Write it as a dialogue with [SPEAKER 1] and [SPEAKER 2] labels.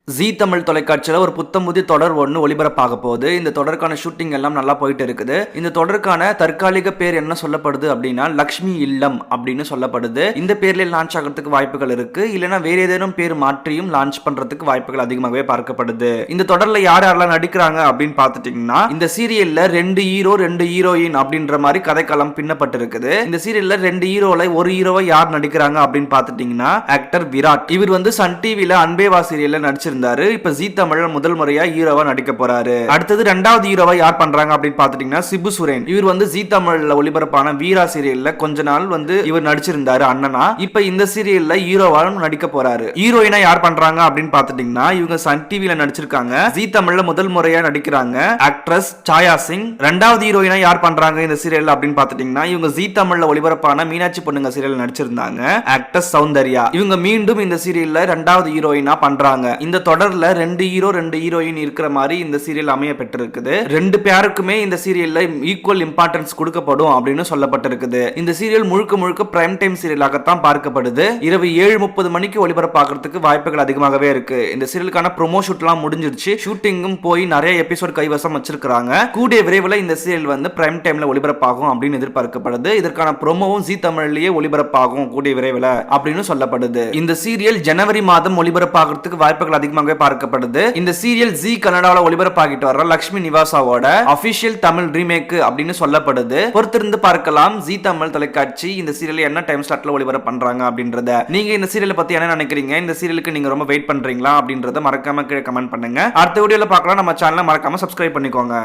[SPEAKER 1] ஜீ தமிழ் தொலைக்காட்சியில் ஒரு புத்தம்புதி தொடர் ஒன்று ஒளிபரப்பாக போகுது. இந்த தொடருக்கான ஷூட்டிங் எல்லாம் நல்லா போயிட்டு இருக்குது. இந்த தொடருக்கான தற்காலிக பேர் என்ன சொல்லப்படுது அப்படின்னா லக்ஷ்மி இல்லம் அப்படின்னு சொல்லப்படுது. இந்த பேர்ல லான்ச் ஆகிறதுக்கு வாய்ப்புகள் இருக்கு. இல்லைன்னா வேற ஏதேனும் பேர் மாற்றியும் லான்ச் பண்றதுக்கு வாய்ப்புகள் அதிகமாகவே பார்க்கப்படுது. இந்த தொடர்ல யார் யாரெல்லாம் நடிக்கிறாங்க அப்படின்னு பார்த்துட்டீங்கன்னா இந்த சீரியல்ல 2 ஹீரோ 2 ஹீரோயின் அப்படின்ற மாதிரி கதைக்களம் பின்னப்பட்டிருக்குது. இந்த சீரியல்ல 2 ஹீரோல ஒரு ஹீரோவை யார் நடிக்கிறாங்க அப்படின்னு பார்த்துட்டீங்கன்னா ஆக்டர் விராட். இவர் வந்து சன் டிவில அன்பேவா சீரியல்ல நடிச்சிருந்தாரு. இப்ப ஜீ தமிழ்ல முதல் முறையா ஹீரோவா நடிக்க போறாரு. அடுத்தது இரண்டாவது ஹீரோவா யார் பண்றாங்க அப்படின்னு பாத்துட்டீங்கன்னா சிபு சுரேன். இவர் வந்து ஜீ தமிழ்ல ஒளிபரப்பான வீரா சீரியல்ல கொஞ்ச நாள் வந்து இவர் நடிச்சிருந்தாரு அண்ணனா. இப்ப இந்த சீரியல்ல ஹீரோவா நடிக்க போறாரு. ஹீரோயினா யார் பண்றாங்க அப்படின்னு பாத்துட்டீங்கன்னா இவங்க சன் டிவில நடிச்சிருக்காங்க. ஜீ தமிழ்ல முதல் முறையா நடிக்கிறாங்க ஆக்ட்ரஸ் சாயா சிங். இரண்டாவது ஹீரோயினா யார் பண்றாங்க இந்த சீரியல்ல அப்படின்னு பாத்துட்டீங்கன்னா இவங்க ஜீ தமிழ்ல ஒளிபரப்பான மீனாட்சி பொண்ணுங்க சீரியல் நடிச்சிருந்தாங்க ஆக்ட்ரஸ் சௌந்தர்யா. இவங்க மீண்டும் இந்த சீரியல்ல இரண்டாவது ஹீரோயினா பண்றாங்க. இந்த தொடர்ல 2 ஹீரோ 2 ஹீரோயின் இருக்கிற மாதிரி இந்த சீரியல் அமைய பெற்றிருக்குது. 2 பேருக்குமே இந்த சீரியல்ல ஈக்குவல் இம்பார்ட்டன்ஸ் கொடுக்கப்படும் அப்படின்னு சொல்லப்பட்டிருக்குது. இந்த சீரியல் முழுக்க முழுக்க பிரைம் டைம் சீரியலாகத்தான் பார்க்கப்படுது. இரவு 7:30 மணிக்கு ஒளிபரப்பாகிறதுக்கு வாய்ப்புகள் அதிகமாகவே இருக்கு. இந்த சீரியலுக்கான ப்ரோமோ ஷூட்லாம் முடிஞ்சிருச்சு. ஷூட்டிங்கும் போய் நிறைய எபிசோட் கைவசம் வச்சிருக்காங்க. கூடிய விரைவில் இந்த சீரியல் வந்து பிரைம் டைம்ல ஒளிபரப்பாகும் அப்படின்னு எதிர்பார்க்கப்படுது. இதற்கான ப்ரோமோவும் ஜீ தமிழ்லயே ஒளிபரப்பாகும் கூடிய விரைவில் அப்படின்னு சொல்லப்படுது. இந்த சீரியல் ஜனவரி மாதம் ஒளிபரப்பாகிறதுக்கு வாய்ப்புகள் அதிகமாகவே பார்க்கப்படுது. இந்த சீரியல் ஜீ கனடால ஒளிபரப்பாகிட்டு வர லக்ஷ்மி நிவாசாவோட அபிஷியல் தமிழ் ரீமேக் அப்படின்னு சொல்லப்படுது. பொறுத்திருந்து பார்க்கலாம் ஜீ தமிழ் தொலைக்காட்சி இந்த சீரியல் என்ன டைம் ஸ்லாட்ல ஒளிபரப்பு பண்றாங்க அப்படின்றத. நீங்க இந்த சீரியலை பத்தி என்ன நினைக்கிறீங்க? இந்த சீரியலுக்கு நீங்க ரொம்ப வெயிட் பண்றீங்களா அப்படின்றத மறக்காம கீழே கமெண்ட் பண்ணுங்க. அடுத்த வீடியோல பார்க்கலாம். நம்ம சேனலை மறக்காம சப்ஸ்கிரைப் பண்ணிக்கோங்க.